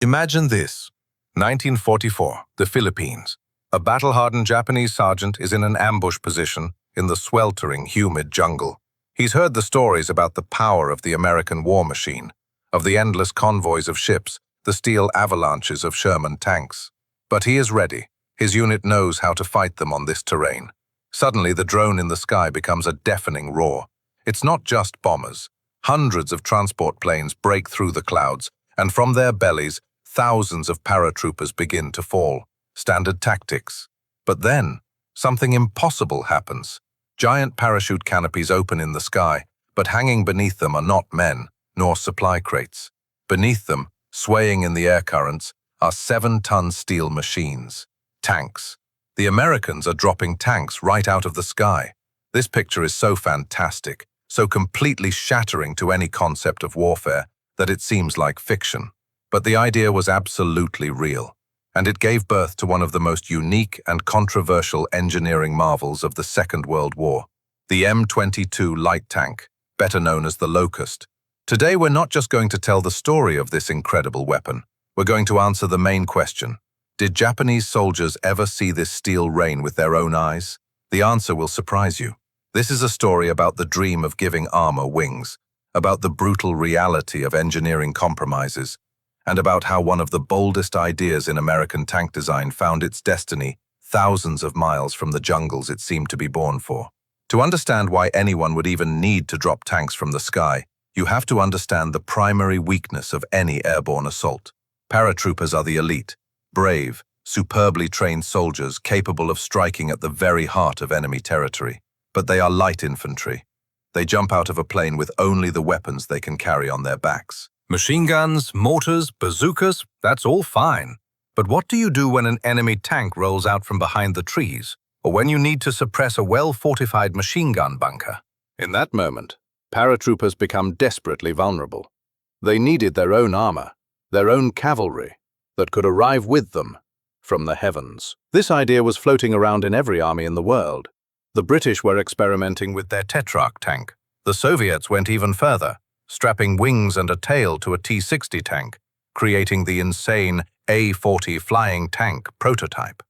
Imagine this. 1944, the Philippines. A battle-hardened Japanese sergeant is in an ambush position in the sweltering, humid jungle. He's heard the stories about the power of the American war machine, of the endless convoys of ships, the steel avalanches of Sherman tanks. But he is ready. His unit knows how to fight them on this terrain. Suddenly, the drone in the sky becomes a deafening roar. It's not just bombers. Hundreds of transport planes break through the clouds, and from their bellies, thousands of paratroopers begin to fall. Standard tactics. But then, something impossible happens. Giant parachute canopies open in the sky, but hanging beneath them are not men, nor supply crates. Beneath them, swaying in the air currents, are 7-ton steel machines. Tanks. The Americans are dropping tanks right out of the sky. This picture is so fantastic, so completely shattering to any concept of warfare, that it seems like fiction. But the idea was absolutely real, and it gave birth to one of the most unique and controversial engineering marvels of the Second World War, the M22 light tank, better known as the Locust. Today we're not just going to tell the story of this incredible weapon, we're going to answer the main question. Did Japanese soldiers ever see this steel rain with their own eyes? The answer will surprise you. This is a story about the dream of giving armor wings, about the brutal reality of engineering compromises, and about how one of the boldest ideas in American tank design found its destiny thousands of miles from the jungles it seemed to be born for. To understand why anyone would even need to drop tanks from the sky, you have to understand the primary weakness of any airborne assault. Paratroopers are the elite, brave, superbly trained soldiers capable of striking at the very heart of enemy territory. But they are light infantry. They jump out of a plane with only the weapons they can carry on their backs. Machine guns, mortars, bazookas, that's all fine. But what do you do when an enemy tank rolls out from behind the trees, or when you need to suppress a well-fortified machine gun bunker? In that moment, paratroopers become desperately vulnerable. They needed their own armor, their own cavalry, that could arrive with them from the heavens. This idea was floating around in every army in the world. The British were experimenting with their Tetrarch tank. The Soviets went even further, strapping wings and a tail to a T-60 tank, creating the insane A-40 flying tank prototype.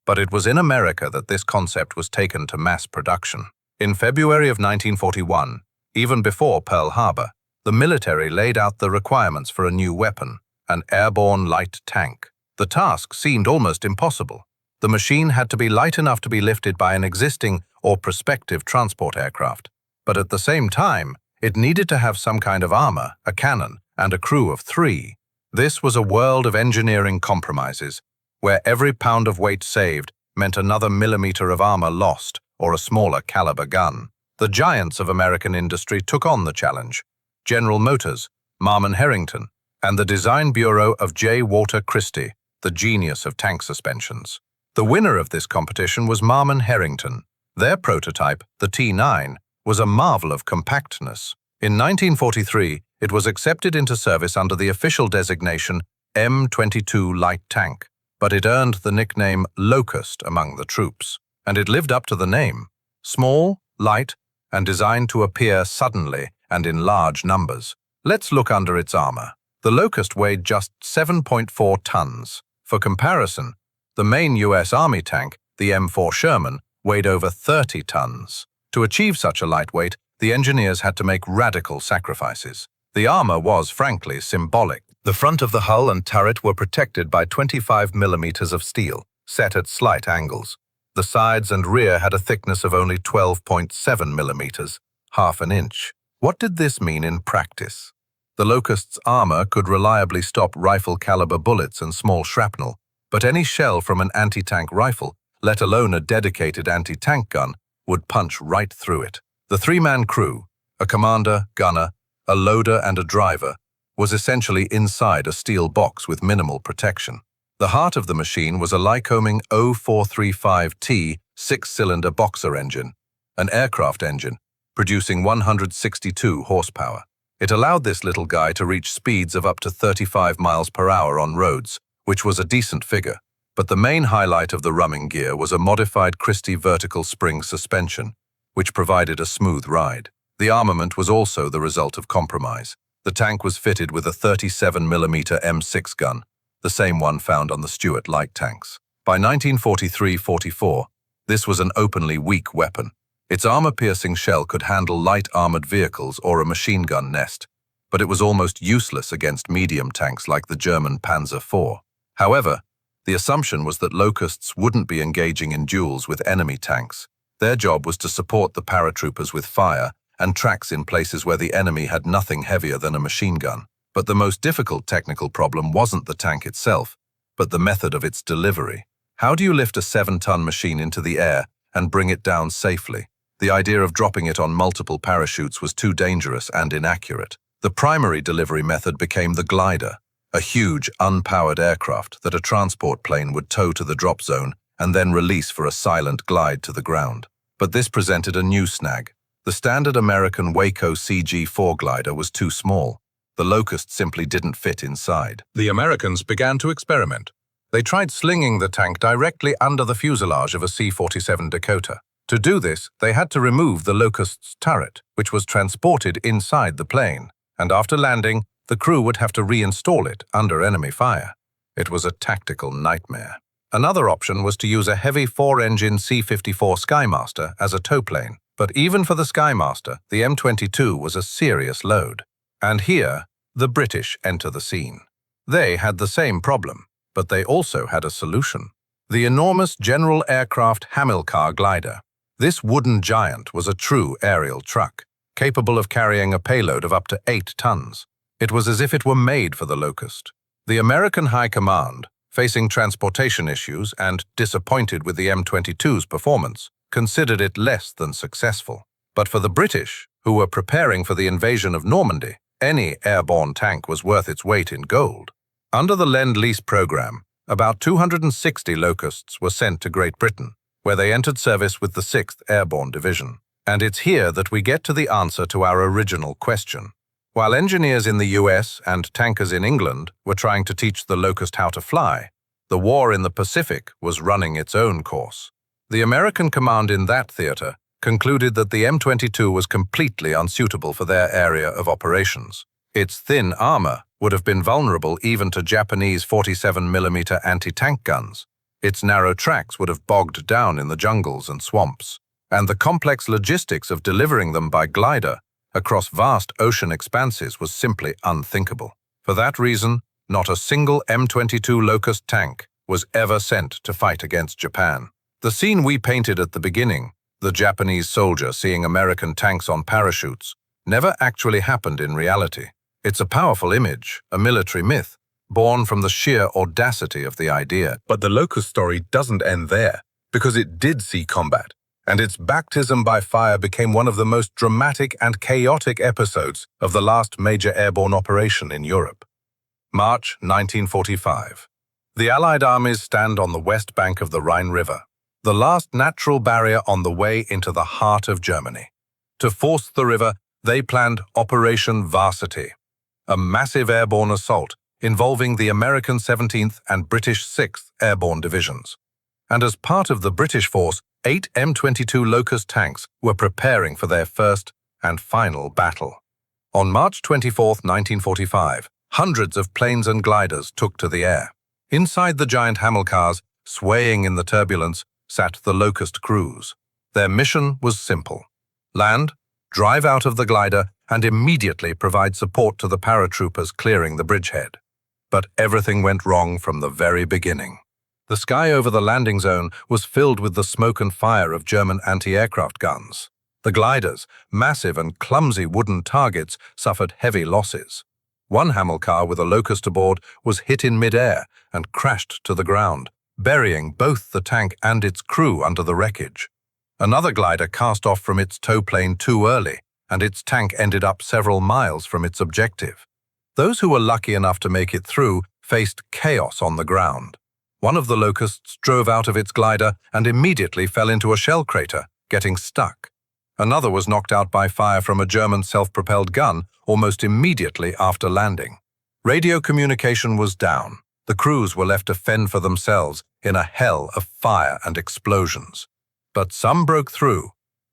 But it was in America that this concept was taken to mass production. In February of 1941, even before Pearl Harbor, the military laid out the requirements for a new weapon, an airborne light tank. The task seemed almost impossible. The machine had to be light enough to be lifted by an existing or prospective transport aircraft. But at the same time, it needed to have some kind of armor, a cannon, and a crew of 3. This was a world of engineering compromises, where every pound of weight saved meant another millimeter of armor lost or a smaller caliber gun. The giants of American industry took on the challenge: General Motors, Marmon Herrington, and the design bureau of J. Walter Christie, the genius of tank suspensions. The winner of this competition was Marmon Herrington. Their prototype, the T9, was a marvel of compactness. In 1943, it was accepted into service under the official designation M22 light tank, but it earned the nickname Locust among the troops. And it lived up to the name: small, light, and designed to appear suddenly and in large numbers. Let's look under its armor. The Locust weighed just 7.4 tons. For comparison, the main U.S. Army tank, the M4 Sherman, weighed over 30 tons. To achieve such a lightweight, the engineers had to make radical sacrifices. The armor was, frankly, symbolic. The front of the hull and turret were protected by 25 millimeters of steel, set at slight angles. The sides and rear had a thickness of only 12.7 millimeters, half an inch. What did this mean in practice? The Locust's armor could reliably stop rifle-caliber bullets and small shrapnel, but any shell from an anti-tank rifle, let alone a dedicated anti-tank gun, would punch right through it. The 3-man crew, a commander, gunner, a loader, and a driver, was essentially inside a steel box with minimal protection. The heart of the machine was a Lycoming 0435T 6-cylinder boxer engine, an aircraft engine, producing 162 horsepower. It allowed this little guy to reach speeds of up to 35 miles per hour on roads, which was a decent figure. But the main highlight of the rumming gear was a modified Christie vertical spring suspension, which provided a smooth ride. The armament was also the result of compromise. The tank was fitted with a 37mm M6 gun, the same one found on the Stuart light tanks. By 1943-44, this was an openly weak weapon. Its armor-piercing shell could handle light armored vehicles or a machine gun nest, but it was almost useless against medium tanks like the German Panzer IV. However, the assumption was that Locusts wouldn't be engaging in duels with enemy tanks. Their job was to support the paratroopers with fire and tracks in places where the enemy had nothing heavier than a machine gun. But the most difficult technical problem wasn't the tank itself, but the method of its delivery. How do you lift a 7-ton machine into the air and bring it down safely? The idea of dropping it on multiple parachutes was too dangerous and inaccurate. The primary delivery method became the glider, a huge, unpowered aircraft that a transport plane would tow to the drop zone and then release for a silent glide to the ground. But this presented a new snag. The standard American Waco CG-4 glider was too small. The Locust simply didn't fit inside. The Americans began to experiment. They tried slinging the tank directly under the fuselage of a C-47 Dakota. To do this, they had to remove the Locust's turret, which was transported inside the plane, and after landing, the crew would have to reinstall it under enemy fire. It was a tactical nightmare. Another option was to use a heavy 4-engine C-54 Skymaster as a tow plane, but even for the Skymaster, the M22 was a serious load. And here, the British enter the scene. They had the same problem, but they also had a solution. The enormous General Aircraft Hamilcar glider. This wooden giant was a true aerial truck, capable of carrying a payload of up to 8 tons. It was as if it were made for the Locust. The American High Command, facing transportation issues and disappointed with the M22's performance, considered it less than successful. But for the British, who were preparing for the invasion of Normandy, any airborne tank was worth its weight in gold. Under the Lend-Lease program, about 260 Locusts were sent to Great Britain, where they entered service with the 6th Airborne Division. And it's here that we get to the answer to our original question. While engineers in the US and tankers in England were trying to teach the Locust how to fly, the war in the Pacific was running its own course. The American command in that theater concluded that the M22 was completely unsuitable for their area of operations. Its thin armor would have been vulnerable even to Japanese 47mm anti-tank guns. Its narrow tracks would have bogged down in the jungles and swamps, and the complex logistics of delivering them by glider across vast ocean expanses was simply unthinkable. For that reason, not a single M22 Locust tank was ever sent to fight against Japan. The scene we painted at the beginning, the Japanese soldier seeing American tanks on parachutes, never actually happened in reality. It's a powerful image, a military myth, born from the sheer audacity of the idea. But the Locust story doesn't end there, because it did see combat, and its baptism by fire became one of the most dramatic and chaotic episodes of the last major airborne operation in Europe. March 1945. The Allied armies stand on the west bank of the Rhine River, the last natural barrier on the way into the heart of Germany. To force the river, they planned Operation Varsity, a massive airborne assault involving the American 17th and British 6th Airborne Divisions. And as part of the British force, 8 M22 Locust tanks were preparing for their first and final battle. On March 24, 1945, hundreds of planes and gliders took to the air. Inside the giant Hamilcars, swaying in the turbulence, sat the Locust crews. Their mission was simple: land, drive out of the glider, and immediately provide support to the paratroopers clearing the bridgehead. But everything went wrong from the very beginning. The sky over the landing zone was filled with the smoke and fire of German anti-aircraft guns. The gliders, massive and clumsy wooden targets, suffered heavy losses. One Hamilcar with a Locust aboard was hit in mid-air and crashed to the ground, burying both the tank and its crew under the wreckage. Another glider cast off from its tow plane too early, and its tank ended up several miles from its objective. Those who were lucky enough to make it through faced chaos on the ground. One of the Locusts drove out of its glider and immediately fell into a shell crater, getting stuck. Another was knocked out by fire from a German self-propelled gun almost immediately after landing. Radio communication was down. The crews were left to fend for themselves in a hell of fire and explosions. But some broke through.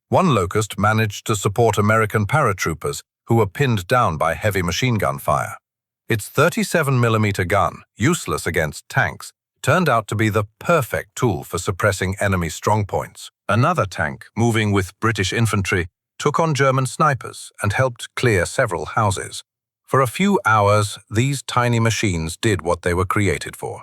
One Locust managed to support American paratroopers who were pinned down by heavy machine gun fire. Its 37mm gun, useless against tanks, turned out to be the perfect tool for suppressing enemy strongpoints. Another tank, moving with British infantry, took on German snipers and helped clear several houses. For a few hours, these tiny machines did what they were created for.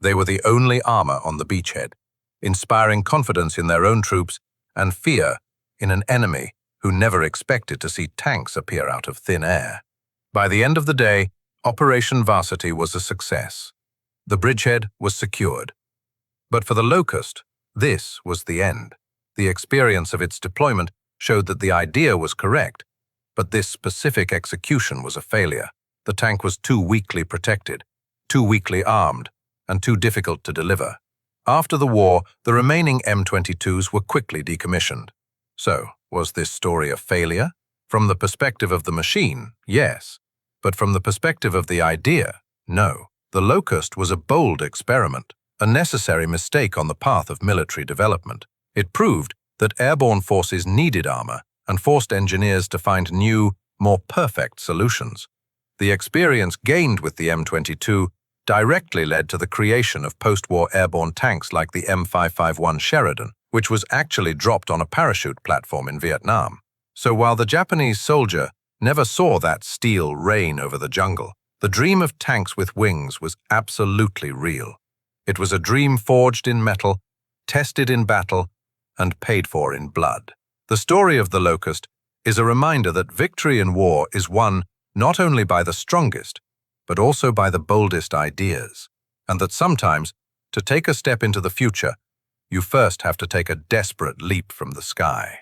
They were the only armor on the beachhead, inspiring confidence in their own troops and fear in an enemy who never expected to see tanks appear out of thin air. By the end of the day, Operation Varsity was a success. The bridgehead was secured. But for the Locust, this was the end. The experience of its deployment showed that the idea was correct, but this specific execution was a failure. The tank was too weakly protected, too weakly armed, and too difficult to deliver. After the war, the remaining M22s were quickly decommissioned. So, was this story a failure? From the perspective of the machine, yes. But from the perspective of the idea, no. The Locust was a bold experiment, a necessary mistake on the path of military development. It proved that airborne forces needed armor and forced engineers to find new, more perfect solutions. The experience gained with the M22 directly led to the creation of post-war airborne tanks like the M551 Sheridan, which was actually dropped on a parachute platform in Vietnam. So while the Japanese soldier never saw that steel rain over the jungle, the dream of tanks with wings was absolutely real. It was a dream forged in metal, tested in battle, and paid for in blood. The story of the Locust is a reminder that victory in war is won not only by the strongest, but also by the boldest ideas, and that sometimes, to take a step into the future, you first have to take a desperate leap from the sky.